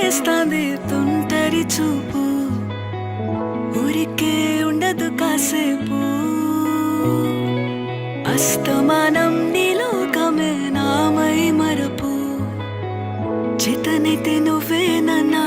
చేస్తాంది తుంటరి చూపు, ఊరికే ఉండదు కాసేపు. అస్తమానం నీలోకమే నామై మరపు, చేతనైతే నువ్వే నన్నా